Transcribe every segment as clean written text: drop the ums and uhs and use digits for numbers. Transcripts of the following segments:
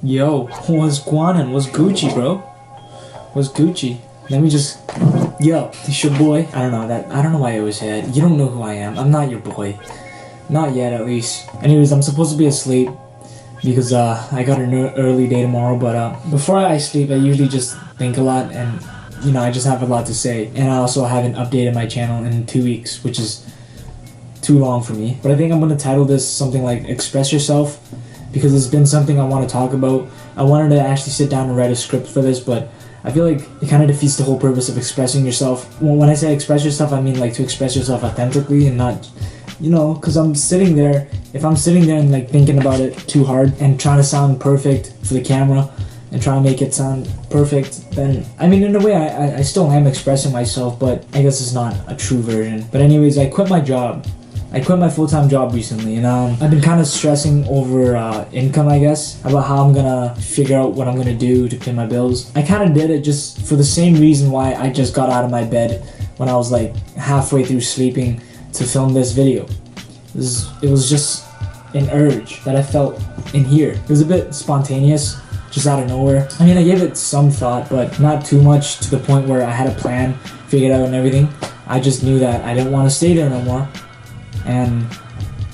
Yo, what's Guanan? What's Gucci, bro? What's Gucci? Let me just... Yo, it's your boy. I don't know why I always say that. You don't know who I am. I'm not your boy. Not yet, at least. Anyways, I'm supposed to be asleep because I got an early day tomorrow, but before I sleep, I usually just think a lot and, you know, I just have a lot to say. And I also haven't updated my channel in 2 weeks, which is too long for me. But I think I'm gonna title this something like Express Yourself, because it's been something I want to talk about. I wanted to actually sit down and write a script for this, but I feel like it kind of defeats the whole purpose of expressing yourself. When I say express yourself, I mean like to express yourself authentically and not, you know, because I'm sitting there, if I'm sitting there and like thinking about it too hard and trying to sound perfect for the camera and trying to make it sound perfect, then, I mean, in a way, I still am expressing myself, but I guess it's not a true version. But anyways, I quit my job. I quit my full-time job recently, and I've been kind of stressing over income, I guess, about how I'm gonna figure out what I'm gonna do to pay my bills. I kind of did it just for the same reason why I just got out of my bed when I was like halfway through sleeping to film this video. It was just an urge that I felt in here. It was a bit spontaneous, just out of nowhere. I mean, I gave it some thought, but not too much to the point where I had a plan figured out and everything. I just knew that I didn't want to stay there no more. And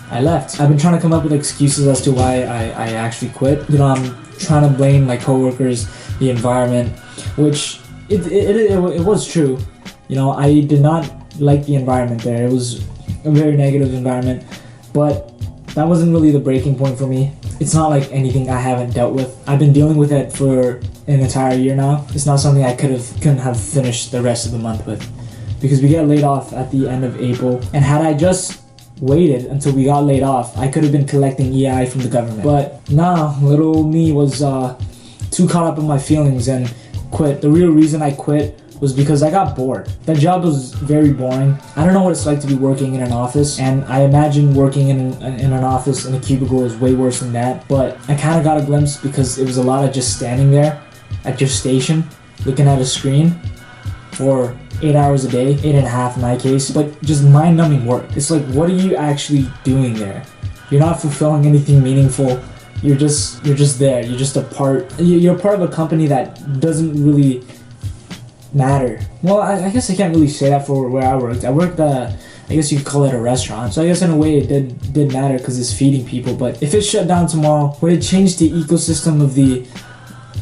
I left. I've been trying to come up with excuses as to why I actually quit. You know, I'm trying to blame my coworkers, the environment, which it was true. You know, I did not like the environment there. It was a very negative environment, but that wasn't really the breaking point for me. It's not like anything I haven't dealt with. I've been dealing with it for an entire year now. It's not something I couldn't have finished the rest of the month with, because we get laid off at the end of April, and had I just waited until we got laid off, I could have been collecting EI from the government. But nah, little me was too caught up in my feelings and quit. The real reason I quit was because I got bored. That job was very boring. I don't know what it's like to be working in an office, and I imagine working in an office in a cubicle is way worse than that. But I kind of got a glimpse because it was a lot of just standing there at your station looking at a screen for 8 hours a day, 8.5 in my case, but just mind-numbing work. It's like, what are you actually doing there? You're not fulfilling anything meaningful. You're just there. You're just a part. You're part of a company that doesn't really matter. Well, I guess I can't really say that for where I worked. I worked I guess you could call it a restaurant. So I guess in a way it did matter because it's feeding people. But if it shut down tomorrow, would it change the ecosystem of the,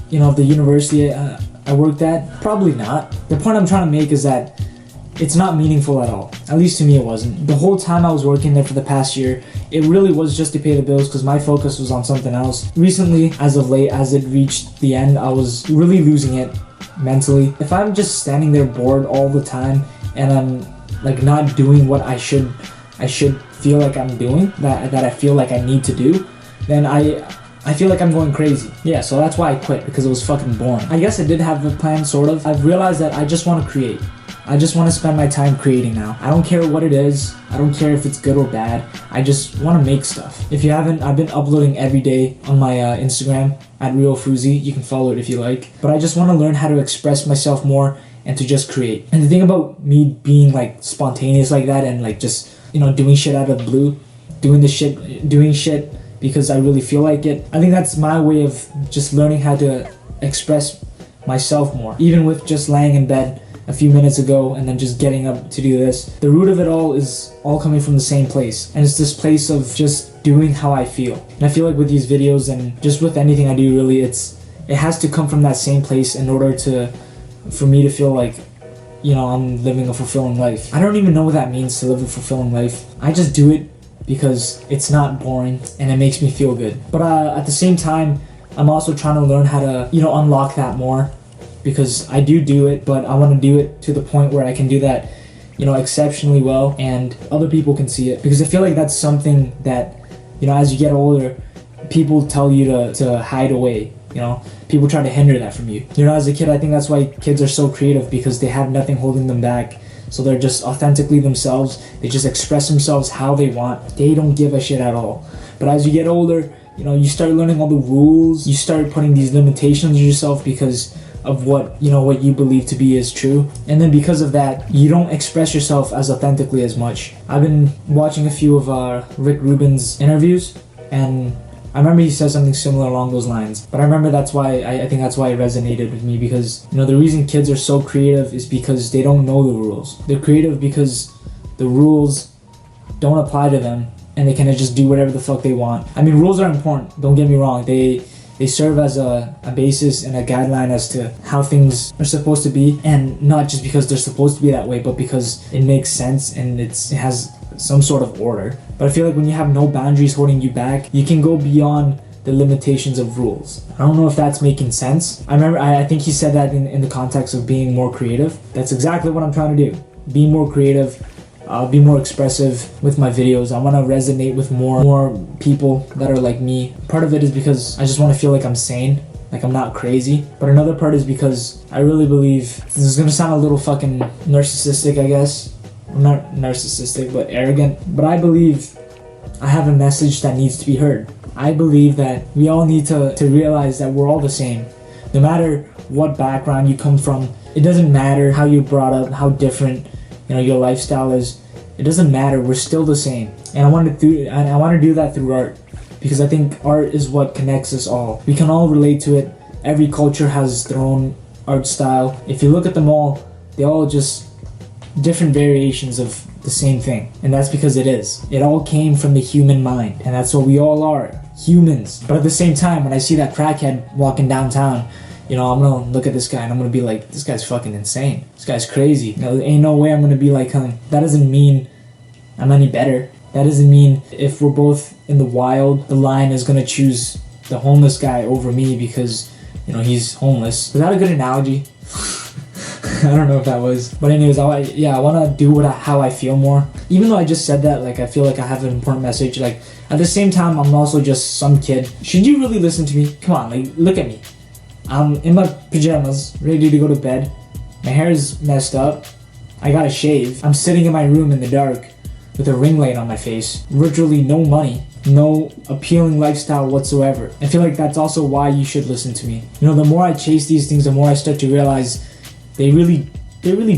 you know, of the university I worked at? Probably not. The point I'm trying to make is that it's not meaningful at all. At least to me it wasn't. The whole time I was working there for the past year, it really was just to pay the bills because my focus was on something else. Recently, as of late, as it reached the end, I was really losing it mentally. If I'm just standing there bored all the time and I'm like not doing what I should feel like I'm doing, that I feel like I need to do, then I feel like I'm going crazy. Yeah, so that's why I quit, because it was fucking boring. I guess I did have a plan, sort of. I've realized that I just want to create. I just want to spend my time creating now. I don't care what it is. I don't care if it's good or bad. I just want to make stuff. If you haven't, I've been uploading every day on my Instagram at RealFuzi. You can follow it if you like. But I just want to learn how to express myself more and to just create. And the thing about me being like spontaneous like that and like just, you know, doing shit out of the blue, doing shit because I really feel like it. I think that's my way of just learning how to express myself more. Even with just laying in bed a few minutes ago and then just getting up to do this, the root of it all is all coming from the same place. And it's this place of just doing how I feel. And I feel like with these videos and just with anything I do, really, it has to come from that same place in order for me to feel like, you know, I'm living a fulfilling life. I don't even know what that means, to live a fulfilling life. I just do it because it's not boring and it makes me feel good. But at the same time, I'm also trying to learn how to, you know, unlock that more, because I do it, but I want to do it to the point where I can do that, you know, exceptionally well and other people can see it. Because I feel like that's something that, you know, as you get older, people tell you to hide away. You know, people try to hinder that from you. You know, as a kid, I think that's why kids are so creative, because they have nothing holding them back. So they're just authentically themselves. They just express themselves how they want. They don't give a shit at all. But as you get older, you know, you start learning all the rules. You start putting these limitations on yourself because of what, you know, what you believe to be is true. And then because of that, you don't express yourself as authentically as much. I've been watching a few of Rick Rubin's interviews, and I remember he said something similar along those lines. But I remember that's why, I think that's why it resonated with me, because, you know, the reason kids are so creative is because they don't know the rules. They're creative because the rules don't apply to them, and they kind of just do whatever the fuck they want. I mean, rules are important, don't get me wrong. They serve as a basis and a guideline as to how things are supposed to be, and not just because they're supposed to be that way, but because it makes sense and it has some sort of order. But I feel like when you have no boundaries holding you back, you can go beyond the limitations of rules. I don't know if that's making sense. I think he said that in the context of being more creative. That's exactly what I'm trying to do. Be more creative, be more expressive with my videos. I want to resonate with more people that are like me. Part of it is because I just want to feel like I'm sane, like I'm not crazy. But another part is because I really believe, this is gonna sound a little fucking narcissistic, I guess. Not narcissistic, but arrogant. But I believe I have a message that needs to be heard. I believe that we all need to realize that we're all the same. No matter what background you come from, it doesn't matter how you're brought up, how different, you know, your lifestyle is. It doesn't matter. We're still the same. And I want to do that through art, because I think art is what connects us all. We can all relate to it. Every culture has their own art style. If you look at them all, they all just different variations of the same thing. And that's because it is. It all came from the human mind, and that's what we all are, humans. But at the same time, when I see that crackhead walking downtown, you know, I'm gonna look at this guy and I'm gonna be like, this guy's fucking insane. This guy's crazy. You know, there ain't no way I'm gonna be like him. That doesn't mean I'm any better. That doesn't mean if we're both in the wild, the lion is gonna choose the homeless guy over me because, you know, he's homeless. Was that a good analogy? I don't know if that was. But anyways, I want to do how I feel more. Even though I just said that, like, I feel like I have an important message. Like, at the same time, I'm also just some kid. Should you really listen to me? Come on, like, look at me. I'm in my pajamas, ready to go to bed. My hair is messed up. I gotta shave. I'm sitting in my room in the dark with a ring light on my face. Virtually no money. No appealing lifestyle whatsoever. I feel like that's also why you should listen to me. You know, the more I chase these things, the more I start to realize they really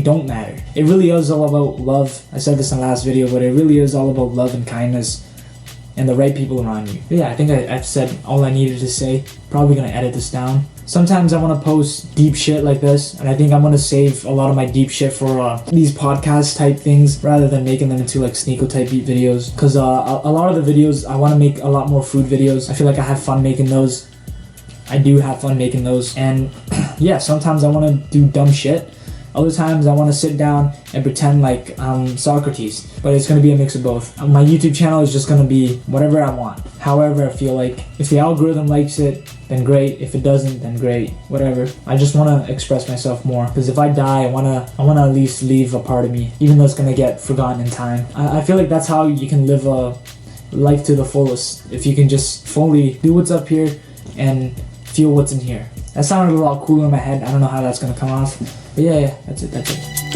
don't matter. It really is all about love. I said this in the last video, but it really is all about love and kindness and the right people around you. But yeah, I think I've said all I needed to say. Probably gonna edit this down. Sometimes I want to post deep shit like this, and I think I'm gonna save a lot of my deep shit for these podcast type things rather than making them into like Sneako type beat videos. Because a lot of the videos, I want to make a lot more food videos. I feel like I have fun making those. I do have fun making those, and yeah, sometimes I want to do dumb shit. Other times I want to sit down and pretend like I'm Socrates, but it's going to be a mix of both. My YouTube channel is just going to be whatever I want, however I feel like. If the algorithm likes it, then great. If it doesn't, then great. Whatever. I just want to express myself more, because if I die, I want to at least leave a part of me, even though it's going to get forgotten in time. I feel like that's how you can live a life to the fullest, if you can just fully do what's up here and feel what's in here. That sounded a lot cooler in my head. I don't know how that's gonna come off. But yeah, that's it.